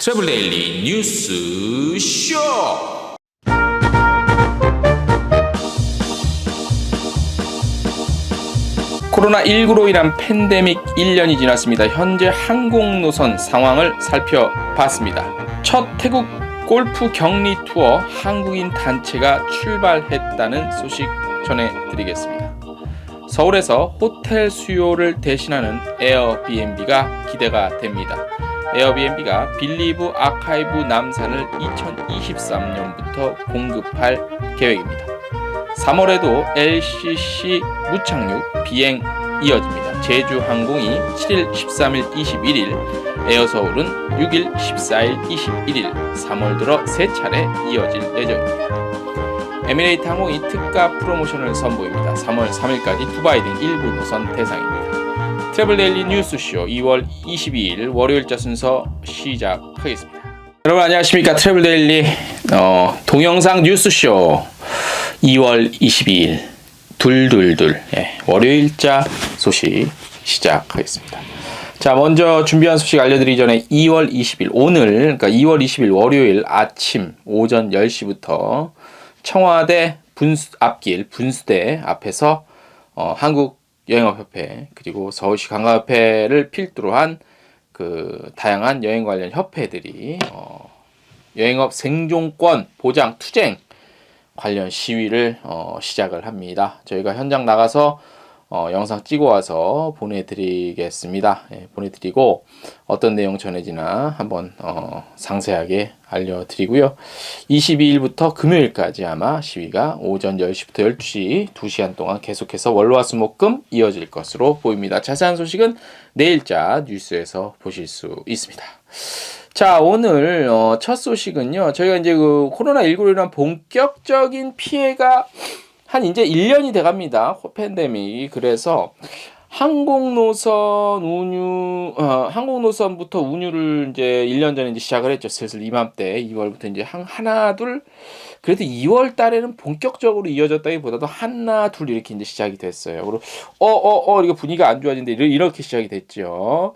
트래블 데일리 뉴스 쇼. 코로나19로 인한 팬데믹 1년이 지났습니다. 현재 항공 노선 상황을 살펴봤습니다. 첫 태국 골프 격리 투어 한국인 단체가 출발했다는 소식 전해드리겠습니다. 서울에서 호텔 수요를 대신하는 에어비앤비가 기대가 됩니다. 에어비앤비가 빌리브 아카이브 남산을 2023년부터 공급할 계획입니다. 3월에도 LCC 무착륙 비행 이어집니다. 제주항공이 7일, 13일, 21일, 에어서울은 6일, 14일, 21일, 3월 들어 3차례 이어질 예정입니다. 에미레이트 항공이 특가 프로모션을 선보입니다. 3월 3일까지 두바이 등 일부 노선 대상입니다. 트래블 데일리 뉴스쇼 2월 22일 월요일자 순서 시작하겠습니다. 여러분 안녕하십니까. 트래블 데일리 동영상 뉴스쇼 2월 22일 둘둘둘 월요일자 소식 시작하겠습니다. 자, 먼저 준비한 소식 알려드리기 전에 2월 20일 오늘 그러니까 2월 20일 월요일 아침 오전 10시부터 청와대 앞길 분수대 앞에서 한국여행업협회 그리고 서울시 관광협회를 필두로 한 그 다양한 여행 관련 협회들이 여행업 생존권 보장 투쟁 관련 시위를 시작을 합니다. 저희가 현장 나가서 영상 찍어 와서 보내드리겠습니다. 보내드리고 어떤 내용 전해지나 한번 상세하게 알려드리고요. 22일부터 금요일까지 아마 시위가 오전 10시부터 12시 2시간 동안 계속해서 월화수목금 이어질 것으로 보입니다. 자세한 소식은 내일자 뉴스에서 보실 수 있습니다. 자, 오늘 첫 소식은요. 저희가 이제 그 코로나19로 인한 본격적인 피해가 한 이제 1년이 돼 갑니다. 팬데믹이. 그래서 항공노선부터 운유를 이제 1년 전에 이제 시작을 했죠. 슬슬 이맘때 2월부터 이제 하나 둘 그래도 2월 달에는 본격적으로 이어졌다기보다도 하나 둘 이렇게 이제 시작이 됐어요. 그리고 이거 분위기가 안 좋아진데 이렇게 시작이 됐죠.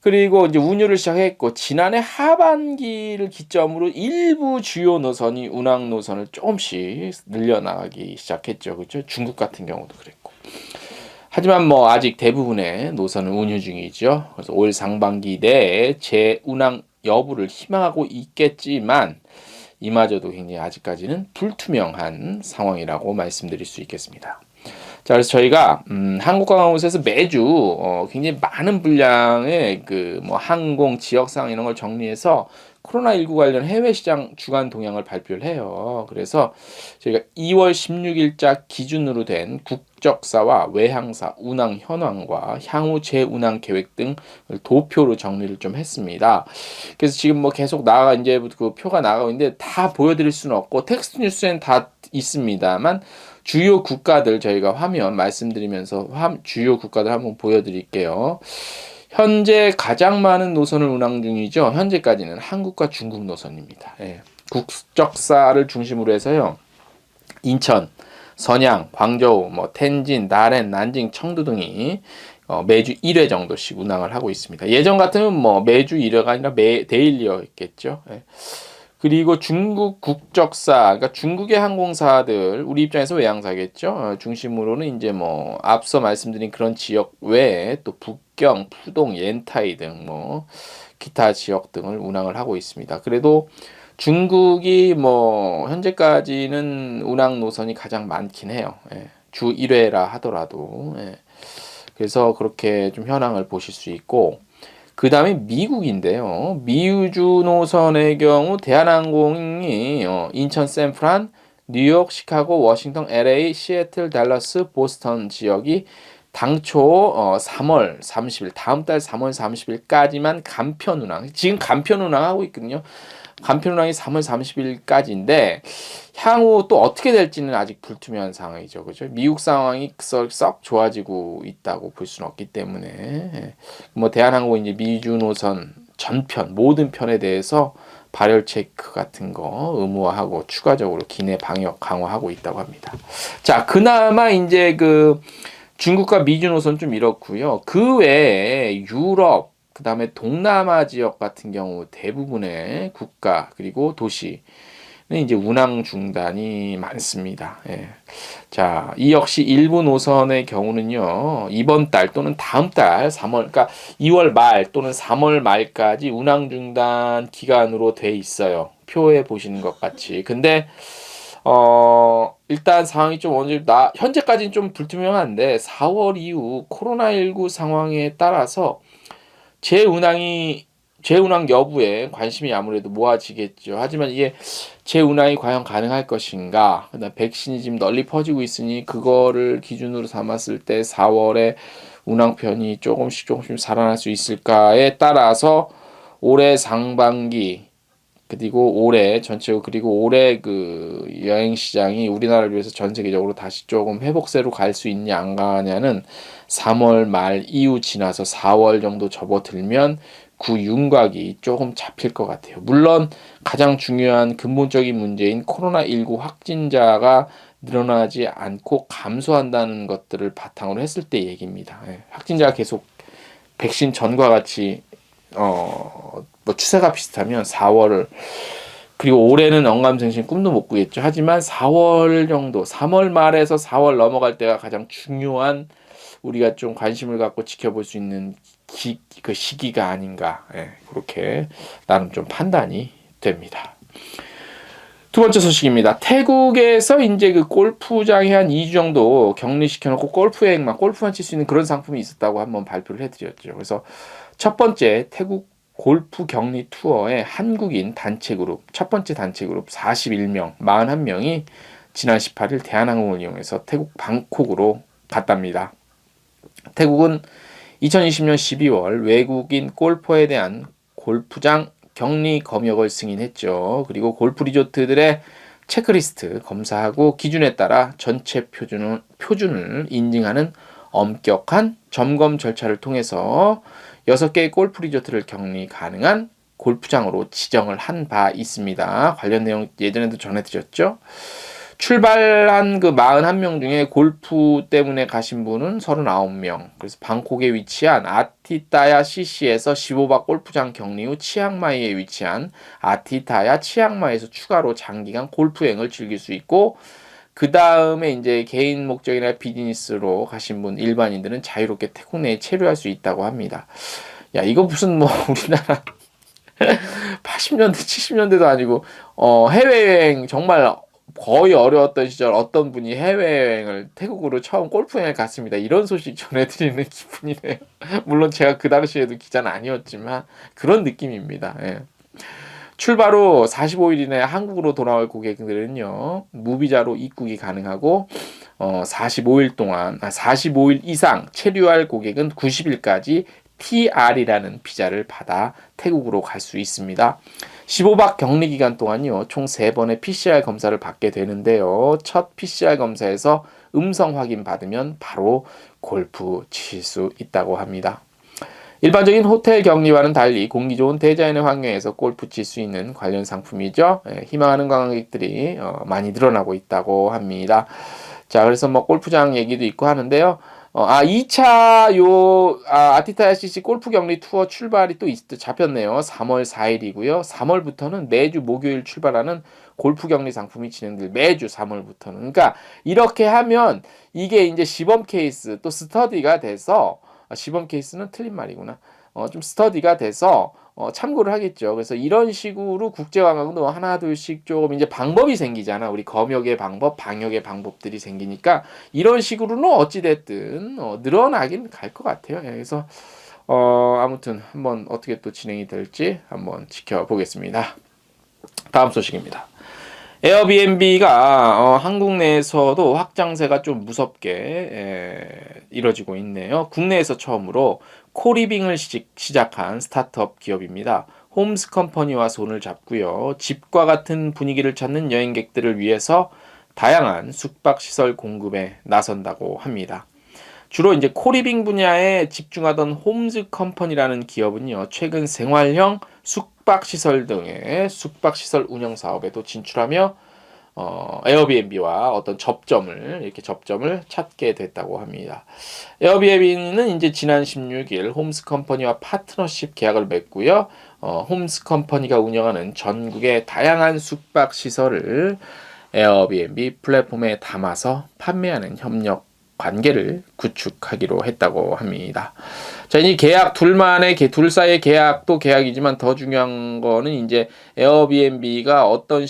그리고 이제 운유를 시작했고 지난해 하반기를 기점으로 일부 주요 노선이 운항 노선을 조금씩 늘려나가기 시작했죠. 그렇죠? 중국 같은 경우도 그랬고. 하지만 뭐 아직 대부분의 노선은 운유 중이죠. 그래서 올 상반기 내에 재운항 여부를 희망하고 있겠지만 이마저도 굉장히 아직까지는 불투명한 상황이라고 말씀드릴 수 있겠습니다. 자, 그래서 저희가 한국관광공사에서 매주 굉장히 많은 분량의 그 뭐 항공 지역상 이런 걸 정리해서 코로나19 관련 해외 시장 주간 동향을 발표를 해요. 그래서 저희가 2월 16일자 기준으로 된 국적사와 외항사 운항 현황과 향후 재운항 계획 등을 도표로 정리를 좀 했습니다. 그래서 지금 뭐 계속 이제 그 표가 나가고 있는데 다 보여드릴 수는 없고 텍스트 뉴스에는 다 있습니다만 주요 국가들 저희가 화면 말씀드리면서 주요 국가들 한번 보여드릴게요. 현재 가장 많은 노선을 운항 중이죠. 현재까지는 한국과 중국 노선입니다. 국적사를 중심으로 해서요. 인천, 선양, 광저우, 텐진, 나렌, 난징, 청두 등이 매주 1회 정도씩 운항을 하고 있습니다. 예전 같으면 매주 1회가 아니라 데일리였겠죠. 그리고 중국 국적사, 그러니까 중국의 항공사들, 우리 입장에서 외항사겠죠. 중심으로는 이제 앞서 말씀드린 그런 지역 외에 또 북경, 푸동, 옌타이 등 기타 지역 등을 운항을 하고 있습니다. 그래도 중국이 현재까지는 운항 노선이 가장 많긴 해요. 주 1회라 하더라도. 그래서 그렇게 좀 현황을 보실 수 있고, 그 다음에 미국인데요. 미주 노선의 경우 대한항공이 인천, 샌프란, 뉴욕, 시카고, 워싱턴, LA, 시애틀, 달러스, 보스턴 지역이 당초 3월 30일 다음 달 3월 30일까지만 간편 운항. 지금 간편 운항하고 있거든요. 간편 운항이 3월 30일까지인데 향후 또 어떻게 될지는 아직 불투명한 상황이죠. 그죠? 미국 상황이 썩 좋아지고 있다고 볼 수는 없기 때문에 대한항공 이제 미주 노선 전편 모든 편에 대해서 발열 체크 같은 거 의무화하고 추가적으로 기내 방역 강화하고 있다고 합니다. 자, 그나마 이제 그 중국과 미주 노선 좀 이렇고요. 그 외에 유럽 그다음에 동남아 지역 같은 경우 대부분의 국가 그리고 도시는 이제 운항 중단이 많습니다. 예. 자, 이 역시 일부 노선의 경우는요, 이번 달 또는 다음 달 3월, 그러니까 2월 말 또는 3월 말까지 운항 중단 기간으로 돼 있어요. 표에 보시는 것 같이. 근데 일단 상황이 좀 현재까지는 좀 불투명한데 4월 이후 코로나19 상황에 따라서 재운항이 재운항 여부에 관심이 아무래도 모아지겠죠. 하지만 이게 재운항이 과연 가능할 것인가? 그다음 백신이 지금 널리 퍼지고 있으니 그거를 기준으로 삼았을 때 4월에 운항편이 조금씩 살아날 수 있을까에 따라서 올해 상반기 그리고 올해 전체적으로 그리고 올해 그 여행 시장이 우리나라를 위해서 전 세계적으로 다시 조금 회복세로 갈 수 있냐 안 가냐는 3월 말 이후 지나서 4월 정도 접어들면 그 윤곽이 조금 잡힐 것 같아요. 물론 가장 중요한 근본적인 문제인 코로나19 확진자가 늘어나지 않고 감소한다는 것들을 바탕으로 했을 때 얘기입니다. 확진자가 계속 백신 전과 같이 뭐 추세가 비슷하면 4월을 그리고 올해는 언감생심 꿈도 못 꾸겠죠. 하지만 4월 정도, 3월 말에서 4월 넘어갈 때가 가장 중요한 우리가 좀 관심을 갖고 지켜볼 수 있는 그 시기가 아닌가. 그렇게 나름 좀 판단이 됩니다. 두 번째 소식입니다. 태국에서 이제 그 골프장에 한 2주 정도 격리시켜놓고 골프만 칠 수 있는 그런 상품이 있었다고 한번 발표를 해드렸죠. 그래서 첫 번째 태국 골프 격리 투어에 한국인 단체 그룹, 첫 번째 단체 그룹 41명, 41명이 지난 18일 대한항공을 이용해서 태국 방콕으로 갔답니다. 태국은 2020년 12월 외국인 골퍼에 대한 골프장 격리 검역을 승인했죠. 그리고 골프 리조트들의 체크리스트 검사하고 기준에 따라 전체 표준을 인증하는 엄격한 점검 절차를 통해서 6개의 골프 리조트를 격리 가능한 골프장으로 지정을 한 바 있습니다. 관련 내용 예전에도 전해드렸죠. 출발한 그 41명 중에 골프 때문에 가신 분은 39명. 그래서 방콕에 위치한 아티타야 CC에서 15박 골프장 격리 후 치앙마이에 위치한 아티타야 치앙마이에서 추가로 장기간 골프여행을 즐길 수 있고 그 다음에 이제 개인 목적이나 비즈니스로 가신 분 일반인들은 자유롭게 태국 내에 체류할 수 있다고 합니다. 야, 이거 무슨 뭐 우리나라 80년대, 70년대도 아니고 해외여행 정말 거의 어려웠던 시절 어떤 분이 해외여행을 태국으로 처음 골프여행을 갔습니다. 이런 소식 전해드리는 기분이네요. 물론 제가 그 당시에도 기자는 아니었지만 그런 느낌입니다. 예. 출발 후 45일 이내 한국으로 돌아올 고객들은요, 무비자로 입국이 가능하고, 45일 이상 체류할 고객은 90일까지 TR이라는 비자를 받아 태국으로 갈 수 있습니다. 15박 격리 기간 동안요, 총 3번의 PCR 검사를 받게 되는데요. 첫 PCR 검사에서 음성 확인 받으면 바로 골프 칠 수 있다고 합니다. 일반적인 호텔 격리와는 달리 공기 좋은 대자연의 환경에서 골프 칠 수 있는 관련 상품이죠. 희망하는 관광객들이 많이 늘어나고 있다고 합니다. 자, 그래서 뭐 골프장 얘기도 있고 하는데요. 2차 아티타야 CC 골프 격리 투어 출발이 또 잡혔네요. 3월 4일이고요. 3월부터는 매주 목요일 출발하는 골프 격리 상품이 진행될 매주 3월부터는. 그러니까 이렇게 하면 이게 이제 시범 케이스 또 스터디가 돼서 시범 케이스는 틀린 말이구나. 좀 스터디가 돼서 참고를 하겠죠. 그래서 이런 식으로 국제관광도 하나 둘씩 조금 이제 방법이 생기잖아. 우리 검역의 방법, 방역의 방법들이 생기니까 이런 식으로는 어찌됐든 늘어나긴 갈 것 같아요. 그래서 아무튼 한번 어떻게 또 진행이 될지 한번 지켜보겠습니다. 다음 소식입니다. 에어비앤비가 한국 내에서도 확장세가 좀 무섭게 이뤄지고 있네요. 국내에서 처음으로 코리빙을 시작한 스타트업 기업입니다. 홈스 컴퍼니와 손을 잡고요. 집과 같은 분위기를 찾는 여행객들을 위해서 다양한 숙박시설 공급에 나선다고 합니다. 주로 이제 코리빙 분야에 집중하던 홈즈 컴퍼니라는 기업은요, 최근 생활형 숙박시설 등의 숙박시설 운영 사업에도 진출하며 에어비앤비와 어떤 이렇게 접점을 찾게 됐다고 합니다. 에어비앤비는 이제 지난 16일 홈스컴퍼니와 파트너십 계약을 맺고요. 홈스컴퍼니가 운영하는 전국의 다양한 숙박 시설을 에어비앤비 플랫폼에 담아서 판매하는 협력 관계를 구축하기로 했다고 합니다. 자, 이 계약 둘 사이의 계약도 계약이지만 더 중요한 거는 이제 에어비앤비가 어떤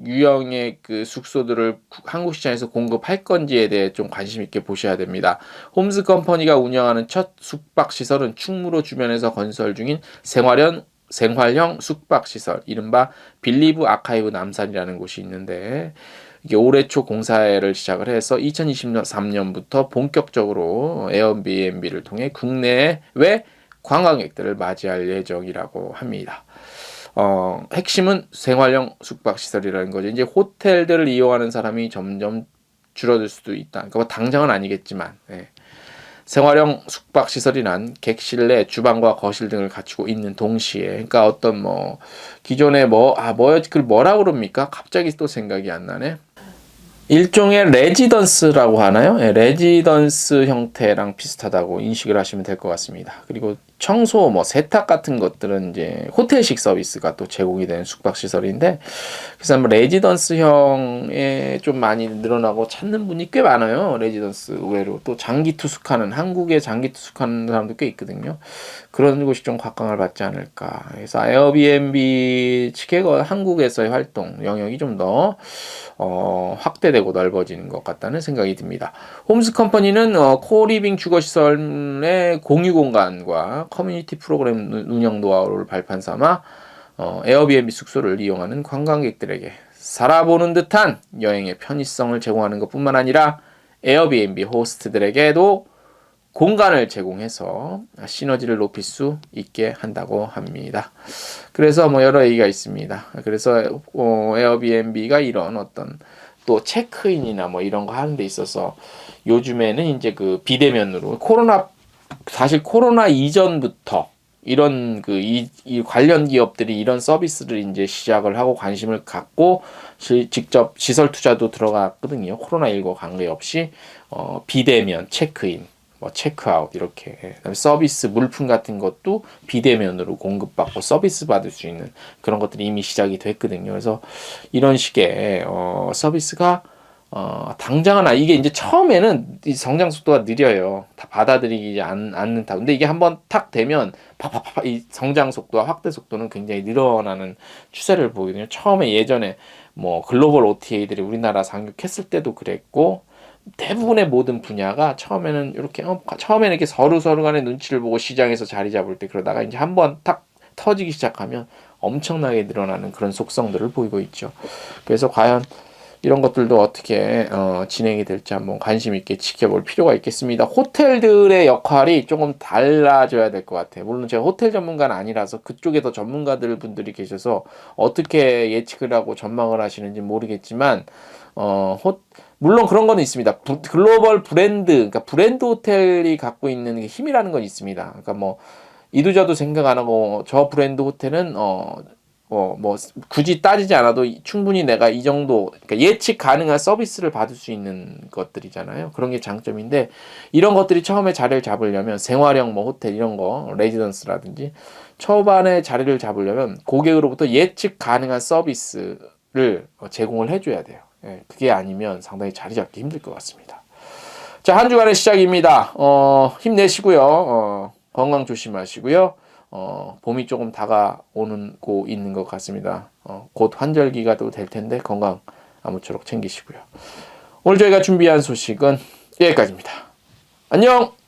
유형의 그 숙소들을 한국 시장에서 공급할 건지에 대해 좀 관심 있게 보셔야 됩니다. 홈스 컴퍼니가 운영하는 첫 숙박 시설은 충무로 주변에서 건설 중인 생활형 숙박 시설, 이른바 빌리브 아카이브 남산이라는 곳이 있는데, 이게 올해 초 공사를 시작을 해서 2023년부터 본격적으로 에어비앤비를 통해 국내외 관광객들을 맞이할 예정이라고 합니다. 핵심은 생활형 숙박시설이라는 거죠. 이제 호텔들을 이용하는 사람이 점점 줄어들 수도 있다. 그러니까 뭐 당장은 아니겠지만, 생활형 숙박시설이란 객실 내 주방과 거실 등을 갖추고 있는 동시에, 그러니까 어떤 기존에 그걸 뭐라 그럽니까? 갑자기 또 생각이 안 나네. 일종의 레지던스라고 하나요? 레지던스 형태랑 비슷하다고 인식을 하시면 될 것 같습니다. 그리고 청소, 세탁 같은 것들은 이제 호텔식 서비스가 또 제공이 되는 숙박시설인데, 그래서 레지던스형에 좀 많이 늘어나고 찾는 분이 꽤 많아요. 레지던스 의외로. 또 한국에 장기 투숙하는 사람도 꽤 있거든요. 그런 곳이 좀 각광을 받지 않을까. 그래서 에어비앤비 측의 한국에서의 활동 영역이 좀 더 확대되고 넓어지는 것 같다는 생각이 듭니다. 홈스 컴퍼니는 코리빙 주거시설의 공유 공간과 커뮤니티 프로그램 운영 노하우를 발판 삼아 에어비앤비 숙소를 이용하는 관광객들에게 살아보는 듯한 여행의 편의성을 제공하는 것뿐만 아니라 에어비앤비 호스트들에게도 공간을 제공해서 시너지를 높일 수 있게 한다고 합니다. 그래서 여러 얘기가 있습니다. 그래서 에어비앤비가 이런 어떤 또 체크인이나 이런 거 하는 데 있어서 요즘에는 이제 그 비대면으로 사실 코로나 이전부터 이런 이 관련 기업들이 이런 서비스를 이제 시작을 하고 관심을 갖고 직접 시설 투자도 들어갔거든요. 코로나19 관계없이 비대면 체크인, 체크아웃 이렇게, 그다음에 서비스 물품 같은 것도 비대면으로 공급받고 서비스 받을 수 있는 그런 것들이 이미 시작이 됐거든요. 그래서 이런 식의 서비스가 당장은 이게 이제 처음에는 이 성장 속도가 느려요. 다 받아들이지 않는다. 근데 이게 한번 탁 되면 팍팍팍 이 성장 속도와 확대 속도는 굉장히 늘어나는 추세를 보이거든요. 처음에 예전에 글로벌 OTA들이 우리나라 상륙했을 때도 그랬고, 대부분의 모든 분야가 처음에는 이렇게 서로 간의 눈치를 보고 시장에서 자리 잡을 때, 그러다가 이제 한번 탁 터지기 시작하면 엄청나게 늘어나는 그런 속성들을 보이고 있죠. 그래서 과연 이런 것들도 어떻게 진행이 될지 한번 관심 있게 지켜볼 필요가 있겠습니다. 호텔들의 역할이 조금 달라져야 될 것 같아요. 물론 제가 호텔 전문가는 아니라서 그쪽에 더 분들이 계셔서 어떻게 예측을 하고 전망을 하시는지 모르겠지만, 물론 그런 건 있습니다. 글로벌 그러니까 브랜드 호텔이 갖고 있는 힘이라는 건 있습니다. 그러니까 이도저도 생각 안 하고 저 브랜드 호텔은 굳이 따지지 않아도 충분히 내가 이 정도, 그러니까 예측 가능한 서비스를 받을 수 있는 것들이잖아요. 그런 게 장점인데, 이런 것들이 처음에 자리를 잡으려면 생활형 호텔 이런 거, 레지던스라든지 초반에 자리를 잡으려면 고객으로부터 예측 가능한 서비스를 제공을 해줘야 돼요. 그게 아니면 상당히 자리 잡기 힘들 것 같습니다. 자, 한 주간의 시작입니다. 힘내시고요. 건강 조심하시고요. 봄이 조금 다가오고 있는 것 같습니다. 곧 환절기가 또 될 텐데 건강 아무쪼록 챙기시고요. 오늘 저희가 준비한 소식은 여기까지입니다. 안녕!